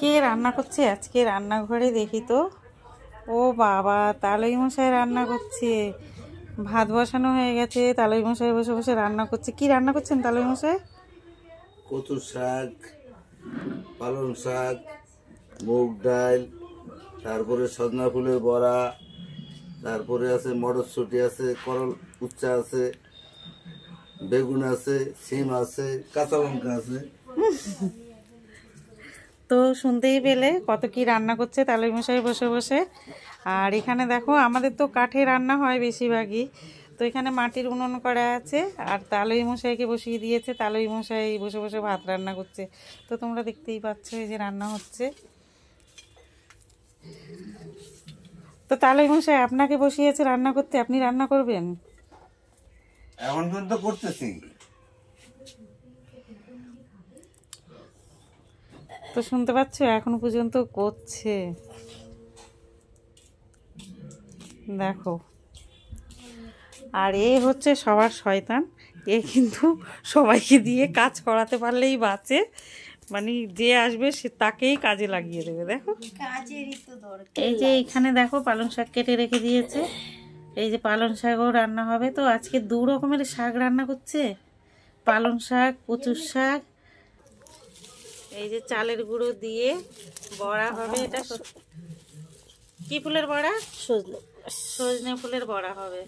কে রান্না করছে আজকে রান্নাঘরে দেখি তো। ও বাবা, তালই মশাই রান্না করছে। ভাত বসানো হয়ে গেছে, তালই মশাই বসে বসে রান্না করছে। কি রান্না করছেন তালই মশাই? কচু শাক, পালং শাক, মুগ ডাল, তারপরে সজনা ফুলের বড়া, তারপরে আছে মটরশুঁটি আছে, করল উচ্চা আছে, বেগুন আছে, সিম আছে, কাঁচা লঙ্কা আছে। তো শুনতেই পেলে কত কি রান্না করছে তালই মশাই বসে বসে। আর এখানে দেখো, আমাদের তো কাঠে রান্না হয় বেশিরভাগই, তো এখানে মাটির উনুন করা আছে। আর তালই মশাইকে বসিয়ে দিয়েছে, তালই মশাই বসে বসে ভাত রান্না করছে। তো তোমরা দেখতেই পাচ্ছ এই যে রান্না হচ্ছে। তো তালই মশাই আপনাকে বসিয়েছে রান্না করতে, আপনি রান্না করবেন? এখন পর্যন্ত করতেছি। তো শুনতে পাচ্ছ এখন পর্যন্ত করছে, দেখো। আর এ হচ্ছে সবার শয়তান, এ কিন্তু সবাইকে দিয়ে কাজ করাতে পারলেই বাঁচে, মানে যে আসবে সে তাকেই কাজে লাগিয়ে দেবে। দেখো এই যে এইখানে দেখো পালং শাক কেটে রেখে দিয়েছে, এই যে পালং শাকও রান্না হবে। তো আজকে 2 রকমের শাক রান্না করছে, পালং শাক, কচুর শাক। এই যে চালের গুঁড়ো দিয়ে বড়া হবে। এটা কি ফুলের বড়া? সজনে ফুলের বড়া হবে।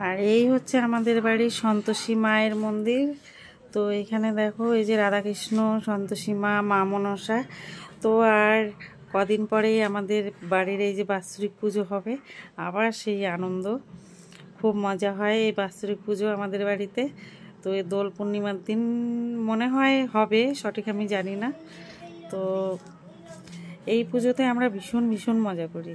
আর এই হচ্ছে আমাদের বাড়ির সন্তোষী মায়ের মন্দির। তো এখানে দেখো এই যে রাধাকৃষ্ণ, সন্তোষী মা, মা মনসা। তো আর কদিন পরেই আমাদের বাড়ির এই যে বাৎসরিক পুজো হবে, আবার সেই আনন্দ। খুব মজা হয় এই বাৎসরিক পুজো আমাদের বাড়িতে। তো এই দোল পূর্ণিমার দিন মনে হয় হবে, সঠিক আমি জানি না। তো এই পুজোতে আমরা ভীষণ ভীষণ মজা করি।